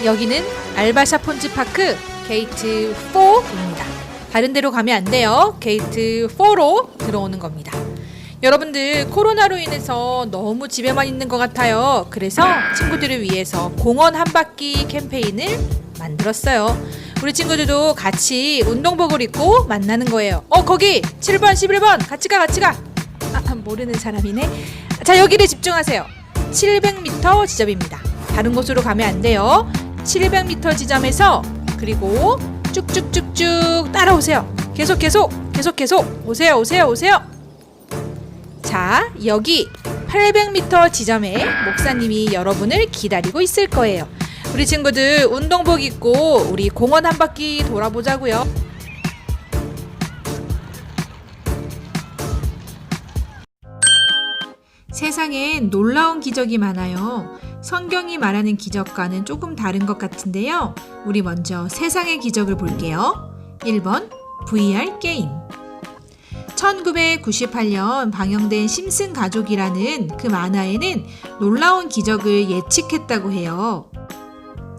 여기는 알바샤 폰즈파크 게이트 4입니다. 다른 데로 가면 안 돼요. 게이트 4로 들어오는 겁니다. 여러분들, 코로나로 인해서 너무 집에만 있는 것 같아요. 그래서 친구들을 위해서 공원 한 바퀴 캠페인을 만들었어요. 우리 친구들도 같이 운동복을 입고 만나는 거예요. 거기 7번 11번 같이 가. 모르는 사람이네. 자, 여기를 집중하세요. 700m 지점입니다. 다른 곳으로 가면 안 돼요. 700m 지점에서 그리고 쭉쭉쭉쭉 따라오세요. 계속 오세요. 자, 여기 800m 지점에 목사님이 여러분을 기다리고 있을 거예요. 우리 친구들 운동복 입고 우리 공원 한 바퀴 돌아보자고요. 세상엔 놀라운 기적이 많아요. 성경이 말하는 기적과는 조금 다른 것 같은데요. 우리 먼저 세상의 기적을 볼게요. 1번 VR 게임. 1998년 방영된 심슨 가족이라는 그 만화에는 놀라운 기적을 예측했다고 해요.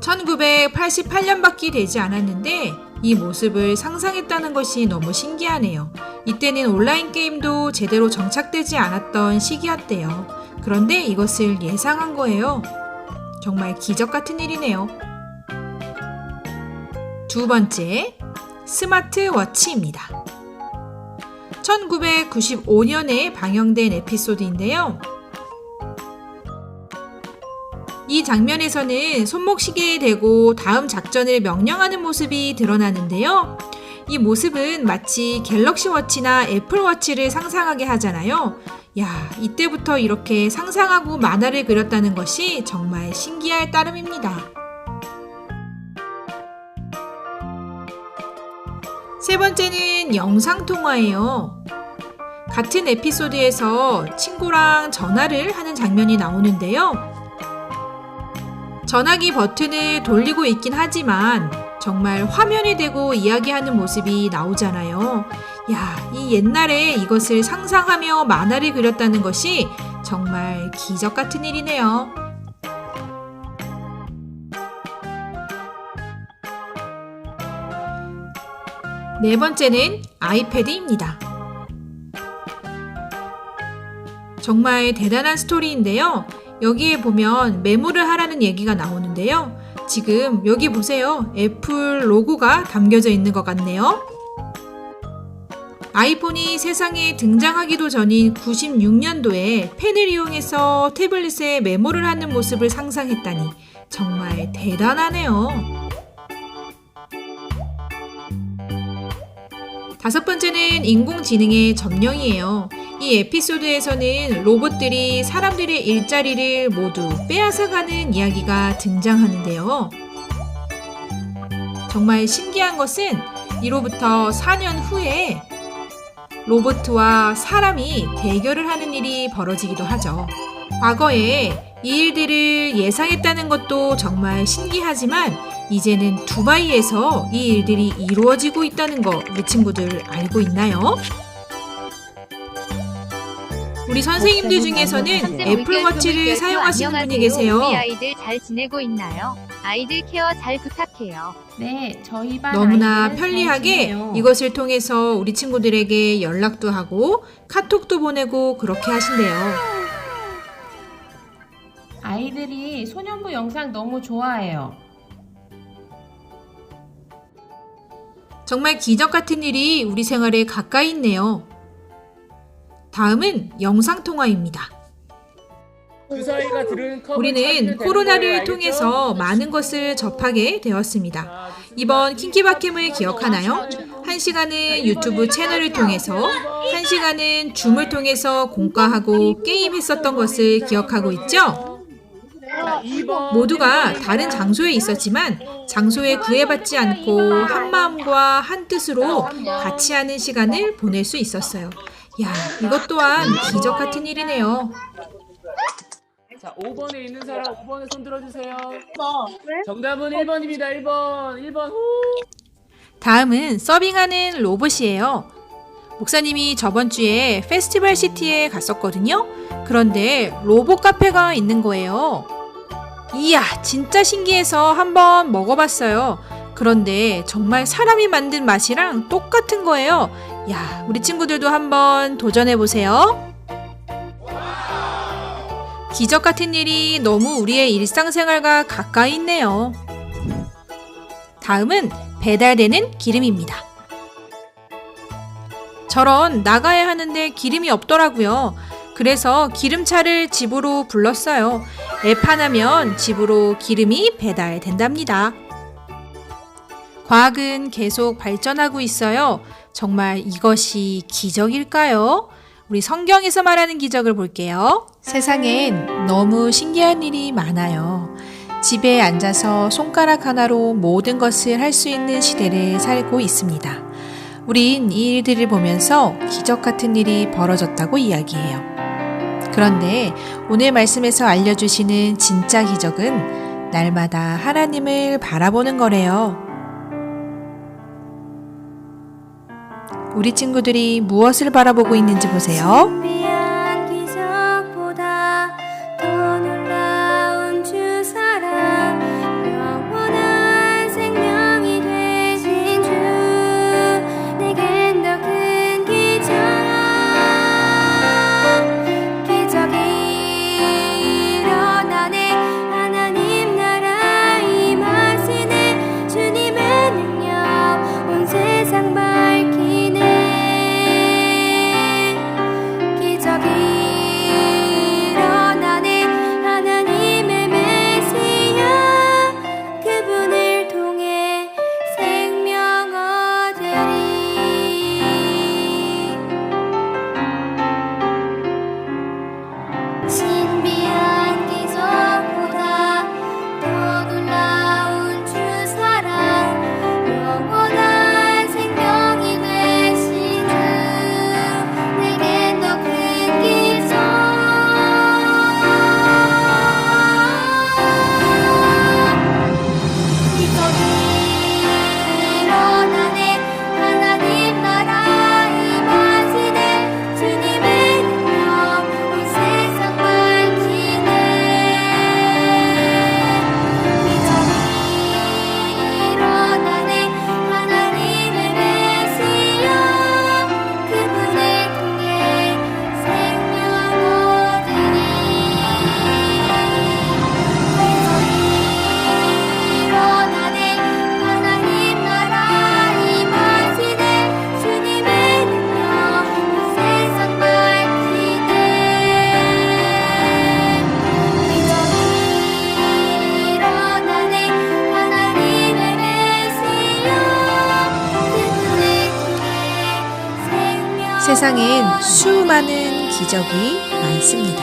1988년밖에 되지 않았는데 이 모습을 상상했다는 것이 너무 신기하네요. 이때는 온라인 게임도 제대로 정착되지 않았던 시기였대요. 그런데 이것을 예상한 거예요. 정말 기적 같은 일이네요. 두 번째, 스마트워치입니다. 1995년에 방영된 에피소드인데요. 이 장면에서는 손목시계에 대고 다음 작전을 명령하는 모습이 드러나는데요. 이 모습은 마치 갤럭시 워치나 애플 워치를 상상하게 하잖아요. 야, 이때부터 이렇게 상상하고 만화를 그렸다는 것이 정말 신기할 따름입니다. 세 번째는 영상통화예요. 같은 에피소드에서 친구랑 전화를 하는 장면이 나오는데요. 전화기 버튼을 돌리고 있긴 하지만 정말 화면이 되고 이야기하는 모습이 나오잖아요. 야, 이 옛날에 이것을 상상하며 만화를 그렸다는 것이 정말 기적 같은 일이네요. 네 번째는 아이패드입니다. 정말 대단한 스토리인데요. 여기에 보면 메모를 하라는 얘기가 나오는데요. 지금 여기 보세요. 애플 로고가 담겨져 있는 것 같네요. 아이폰이 세상에 등장하기도 전인 96년도에 펜을 이용해서 태블릿에 메모를 하는 모습을 상상했다니 정말 대단하네요. 다섯 번째는 인공지능의 점령이에요. 이 에피소드에서는 로봇들이 사람들의 일자리를 모두 빼앗아가는 이야기가 등장하는데요. 정말 신기한 것은 이로부터 4년 후에 로봇과 사람이 대결을 하는 일이 벌어지기도 하죠. 과거에 이 일들을 예상했다는 것도 정말 신기하지만 이제는 두바이에서 이 일들이 이루어지고 있다는 거 우리 친구들 알고 있나요? 우리 선생님들 중에서는 애플워치를 사용하시는 분이 계세요. 우리 아이들 잘 지내고 있나요? 아이들 케어 잘 부탁해요. 네, 저희 반 너무나 아이들은 잘 편리하게 지내요. 이것을 통해서 우리 친구들에게 연락도 하고 카톡도 보내고 그렇게 하신대요. 아이들이 소년부 영상 너무 좋아해요. 정말 기적 같은 일이 우리 생활에 가까이 있네요. 다음은 영상통화입니다. 주사위가 들은 컵을 우리는 찾으면 되는 코로나를 거예요, 통해서 알겠죠? 많은 것을 접하게 되었습니다. 이번 킹키바캠을 기억하나요? 1시간은 유튜브 채널을 통해서 1시간은 줌을 통해서 공과하고 게임했었던 것을 기억하고 있죠? 자, 2번. 모두가 다른 장소에 있었지만 장소에 구애받지 않고 한 마음과 한 뜻으로 같이 하는 시간을 보낼 수 있었어요. 야, 이것 또한 기적 같은 일이네요. 자, 5번에 있는 사람 5번에 손 들어주세요. 정답은 1번입니다. 1번. 다음은 서빙하는 로봇이에요. 목사님이 저번 주에 페스티벌 시티에 갔었거든요. 그런데 로봇 카페가 있는 거예요. 이야, 진짜 신기해서 한번 먹어봤어요. 그런데 정말 사람이 만든 맛이랑 똑같은 거예요. 야, 우리 친구들도 한번 도전해보세요. 기적 같은 일이 너무 우리의 일상생활과 가까이 있네요. 다음은 배달되는 기름입니다. 저런 나가야 하는데 기름이 없더라고요. 그래서 기름차를 집으로 불렀어요. 앱 하나면 집으로 기름이 배달된답니다. 과학은 계속 발전하고 있어요. 정말 이것이 기적일까요? 우리 성경에서 말하는 기적을 볼게요. 세상엔 너무 신기한 일이 많아요. 집에 앉아서 손가락 하나로 모든 것을 할 수 있는 시대를 살고 있습니다. 우린 이 일들을 보면서 기적 같은 일이 벌어졌다고 이야기해요. 그런데 오늘 말씀에서 알려주시는 진짜 기적은 날마다 하나님을 바라보는 거래요. 우리 친구들이 무엇을 바라보고 있는지 보세요. 신비한 기적보다 더 놀라운 주 사랑 영원한 생명이 되신 주 내겐 더 큰 기적 기적이 일어나네 하나님 나라 임하시네 주님의 능력 온 세상 밝히네 기적이 일어나네 하나님의 메시아 그분을 통해 생명 얻으리 신비한 기적보다 더 놀라운 주 사랑 영원한 생명이 되신 주 내겐 더 큰 기적 기적이 일어나네 하나님 나라 임하시네 주님의 능력 온 세상 밝히네 기적이 일어나네 하나님의 메시아 그분을 통해 생명 얻으리 기적이 일어나네 하나님 나라 임하시네 주님의 능력 온 세상 밝히네 기적이 일어나네 하나님의 메시아 그분을 통해 생명 세상엔 수많은 기적이 많습니다.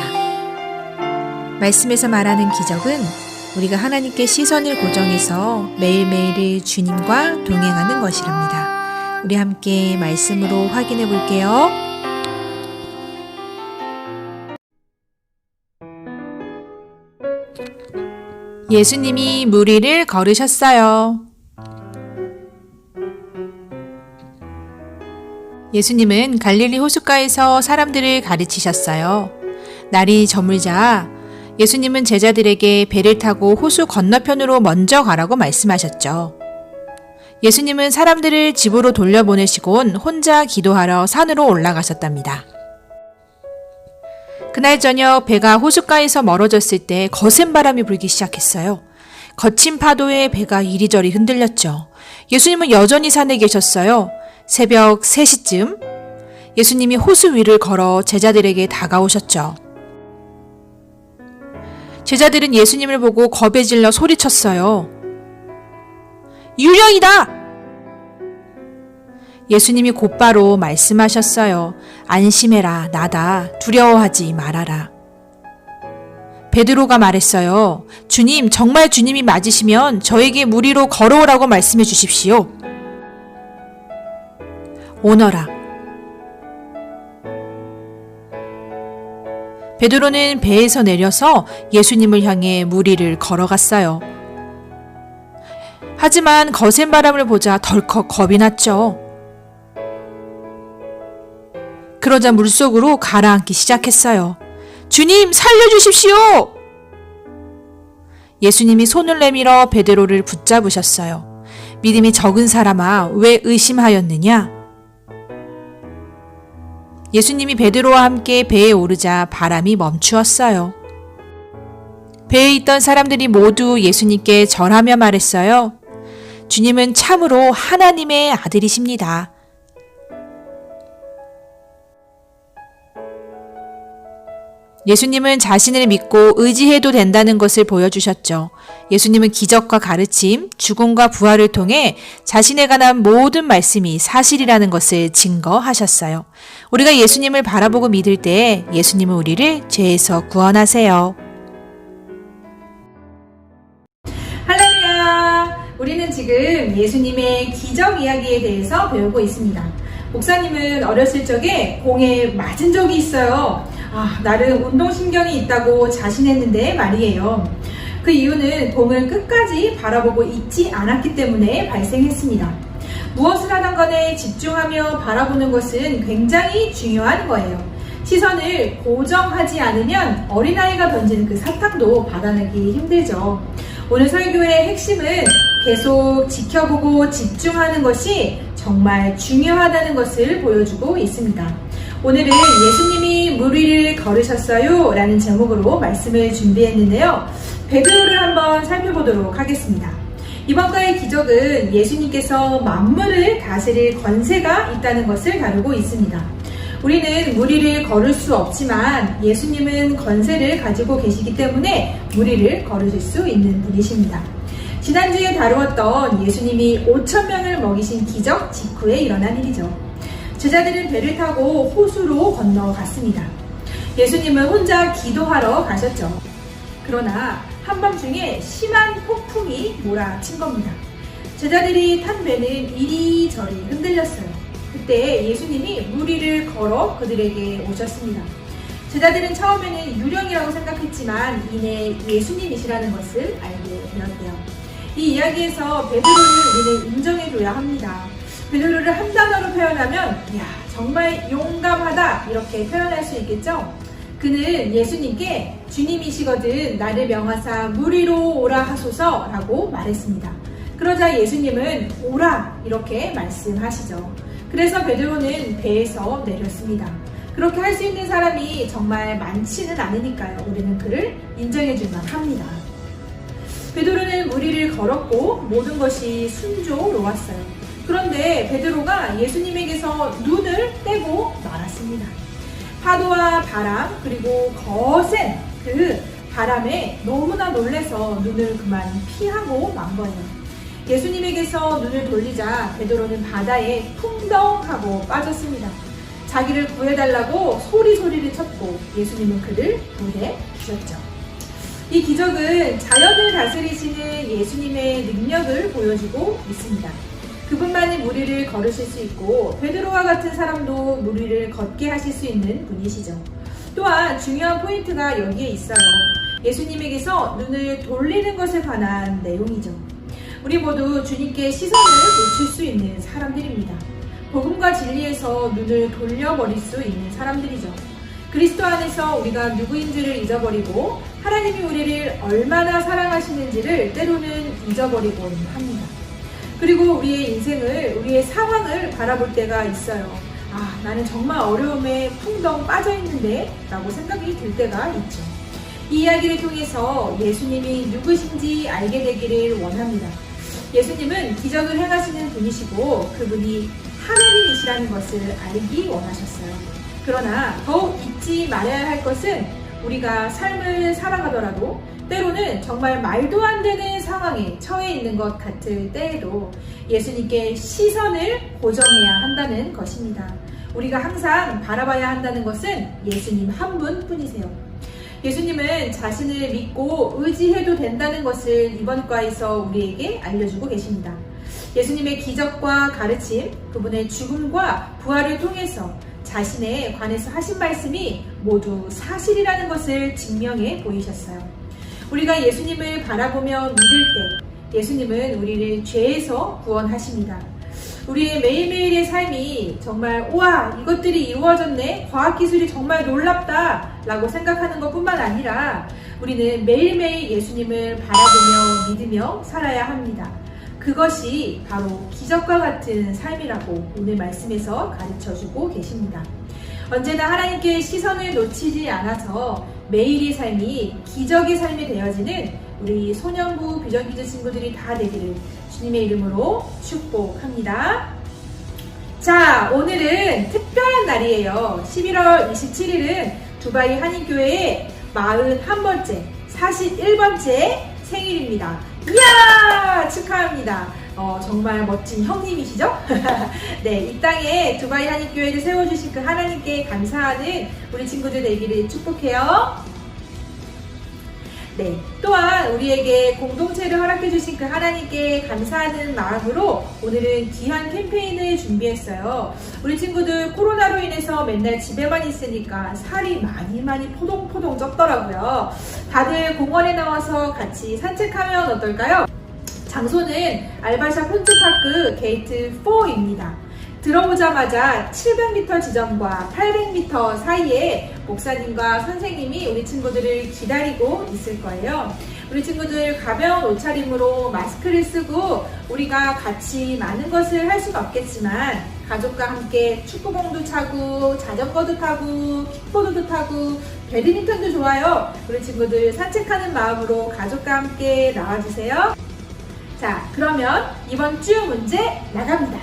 말씀에서 말하는 기적은 우리가 하나님께 시선을 고정해서 매일매일을 주님과 동행하는 것이랍니다. 우리 함께 말씀으로 확인해 볼게요. 예수님이 물 위를 걸으셨어요. 예수님은 갈릴리 호숫가에서 사람들을 가르치셨어요. 날이 저물자 예수님은 제자들에게 배를 타고 호수 건너편으로 먼저 가라고 말씀하셨죠. 예수님은 사람들을 집으로 돌려보내시곤 혼자 기도하러 산으로 올라가셨답니다. 그날 저녁 배가 호숫가에서 멀어졌을 때 거센 바람이 불기 시작했어요. 거친 파도에 배가 이리저리 흔들렸죠. 예수님은 여전히 산에 계셨어요. 새벽 3시쯤 예수님이 호수 위를 걸어 제자들에게 다가오셨죠. 제자들은 예수님을 보고 겁에 질러 소리쳤어요. 유령이다! 예수님이 곧바로 말씀하셨어요. 안심해라, 나다. 두려워하지 말아라. 베드로가 말했어요. 주님, 정말 주님이 맞으시면 저에게 물 위로 걸어오라고 말씀해 주십시오. 오너라. 베드로는 배에서 내려서 예수님을 향해 물 위를 걸어갔어요. 하지만 거센 바람을 보자 덜컥 겁이 났죠. 그러자 물속으로 가라앉기 시작했어요. 주님, 살려주십시오! 예수님이 손을 내밀어 베드로를 붙잡으셨어요. 믿음이 적은 사람아, 왜 의심하였느냐? 예수님이 베드로와 함께 배에 오르자 바람이 멈추었어요. 배에 있던 사람들이 모두 예수님께 절하며 말했어요. 주님은 참으로 하나님의 아들이십니다. 예수님은 자신을 믿고 의지해도 된다는 것을 보여주셨죠. 예수님은 기적과 가르침, 죽음과 부활을 통해 자신에 관한 모든 말씀이 사실이라는 것을 증거하셨어요. 우리가 예수님을 바라보고 믿을 때 예수님은 우리를 죄에서 구원하세요. 할렐루야! 우리는 지금 예수님의 기적 이야기에 대해서 배우고 있습니다. 목사님은 어렸을 적에 공에 맞은 적이 있어요. 나름 운동신경이 있다고 자신했는데 말이에요. 그 이유는 공을 끝까지 바라보고 있지 않았기 때문에 발생했습니다. 무엇을 하던 간에 집중하며 바라보는 것은 굉장히 중요한 거예요. 시선을 고정하지 않으면 어린아이가 던지는 그 사탕도 받아내기 힘들죠. 오늘 설교의 핵심은 계속 지켜보고 집중하는 것이 정말 중요하다는 것을 보여주고 있습니다. 오늘은 예수님이 물 위를 걸으셨어요 라는 제목으로 말씀을 준비했는데요. 베드로를 한번 살펴보도록 하겠습니다. 이번 과의 기적은 예수님께서 만물을 다스릴 권세가 있다는 것을 다루고 있습니다. 우리는 물 위를 걸을 수 없지만 예수님은 권세를 가지고 계시기 때문에 물 위를 걸으실 수 있는 분이십니다. 지난주에 다루었던 예수님이 5,000명을 먹이신 기적 직후에 일어난 일이죠. 제자들은 배를 타고 호수로 건너갔습니다. 예수님은 혼자 기도하러 가셨죠. 그러나 한밤중에 심한 폭풍이 몰아친 겁니다. 제자들이 탄 배는 이리저리 흔들렸어요. 그때 예수님이 물 위를 걸어 그들에게 오셨습니다. 제자들은 처음에는 유령이라고 생각했지만 이내 예수님이시라는 것을 알게 되었대요. 이 이야기에서 베드로를 우리는 인정해줘야 합니다. 베드로를 한 단어로 표현하면 정말 용감하다 이렇게 표현할 수 있겠죠. 그는 예수님께 주님이시거든 나를 명하사 물 위로 오라 하소서 라고 말했습니다. 그러자 예수님은 오라 이렇게 말씀하시죠. 그래서 베드로는 배에서 내렸습니다. 그렇게 할 수 있는 사람이 정말 많지는 않으니까요. 우리는 그를 인정해줄만 합니다. 베드로는 물 위를 걸었고 모든 것이 순조로웠어요. 그런데 베드로가 예수님에게서 눈을 떼고 말았습니다. 파도와 바람 그리고 거센 그 바람에 너무나 놀라서 눈을 그만 피하고 만 거예요. 예수님에게서 눈을 돌리자 베드로는 바다에 풍덩하고 빠졌습니다. 자기를 구해달라고 소리를 쳤고 예수님은 그를 구해 주셨죠. 이 기적은 자연을 다스리시는 예수님의 능력을 보여주고 있습니다. 그분만이 물 위를 걸으실 수 있고 베드로와 같은 사람도 물 위를 걷게 하실 수 있는 분이시죠. 또한 중요한 포인트가 여기에 있어요. 예수님에게서 눈을 돌리는 것에 관한 내용이죠. 우리 모두 주님께 시선을 놓칠 수 있는 사람들입니다. 복음과 진리에서 눈을 돌려버릴 수 있는 사람들이죠. 그리스도 안에서 우리가 누구인지를 잊어버리고 하나님이 우리를 얼마나 사랑하시는지를 때로는 잊어버리곤 합니다. 그리고 우리의 인생을, 우리의 상황을 바라볼 때가 있어요. 나는 정말 어려움에 풍덩 빠져있는데 라고 생각이 들 때가 있죠. 이 이야기를 통해서 예수님이 누구신지 알게 되기를 원합니다. 예수님은 기적을 행하시는 분이시고 그분이 하나님이시라는 것을 알기 원하셨어요. 그러나 더욱 잊지 말아야 할 것은 우리가 삶을 살아가더라도 때로는 정말 말도 안 되는 상황에 처해 있는 것 같을 때에도 예수님께 시선을 고정해야 한다는 것입니다. 우리가 항상 바라봐야 한다는 것은 예수님 한 분뿐이세요. 예수님은 자신을 믿고 의지해도 된다는 것을 이번 과에서 우리에게 알려주고 계십니다. 예수님의 기적과 가르침, 그분의 죽음과 부활을 통해서 자신에 관해서 하신 말씀이 모두 사실이라는 것을 증명해 보이셨어요. 우리가 예수님을 바라보며 믿을 때 예수님은 우리를 죄에서 구원하십니다. 우리의 매일매일의 삶이 정말 우와 이것들이 이루어졌네, 과학기술이 정말 놀랍다 라고 생각하는 것뿐만 아니라 우리는 매일매일 예수님을 바라보며 믿으며 살아야 합니다. 그것이 바로 기적과 같은 삶이라고 오늘 말씀에서 가르쳐주고 계십니다. 언제나 하나님께 시선을 놓치지 않아서 매일의 삶이 기적의 삶이 되어지는 우리 소년부 비전기즈 친구들이 다 되기를 주님의 이름으로 축복합니다. 자, 오늘은 특별한 날이에요. 11월 27일은 두바이 한인교회의 41번째, 41번째 생일입니다. 이야! 축하합니다. 정말 멋진 형님이시죠? 네, 이 땅에 두바이 한인교회를 세워주신 그 하나님께 감사하는 우리 친구들 되기를 축복해요. 네, 또한 우리에게 공동체를 허락해주신 그 하나님께 감사하는 마음으로 오늘은 귀한 캠페인을 준비했어요. 우리 친구들 코로나로 인해서 맨날 집에만 있으니까 살이 많이 포동포동 쪘더라고요. 다들 공원에 나와서 같이 산책하면 어떨까요? 장소는 알바샵 폰츠파크 게이트 4입니다. 들어오자마자 700m 지점과 800m 사이에 목사님과 선생님이 우리 친구들을 기다리고 있을 거예요. 우리 친구들 가벼운 옷차림으로 마스크를 쓰고 우리가 같이 많은 것을 할 수는 없겠지만 가족과 함께 축구공도 차고 자전거도 타고 킥보드도 타고 배드민턴도 좋아요. 우리 친구들 산책하는 마음으로 가족과 함께 나와주세요. 자, 그러면 이번 주 문제 나갑니다.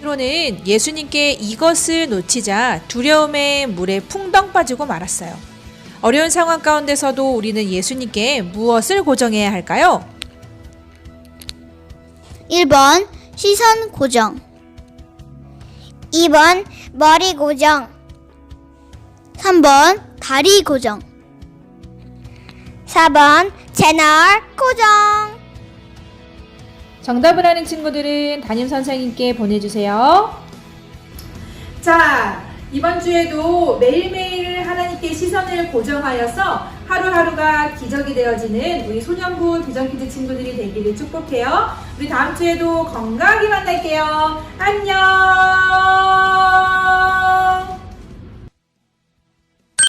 베드로는 예수님께 이것을 놓치자 두려움에 물에 풍덩 빠지고 말았어요. 어려운 상황 가운데서도 우리는 예수님께 무엇을 고정해야 할까요? 1번 시선 고정, 2번 머리 고정, 3번 다리 고정, 4번 채널 고정. 정답을 아는 친구들은 담임 선생님께 보내주세요. 자, 이번 주에도 매일매일 하나님께 시선을 고정하여서 하루하루가 기적이 되어지는 우리 소년부 비전키즈 친구들이 되기를 축복해요. 우리 다음 주에도 건강하게 만날게요. 안녕.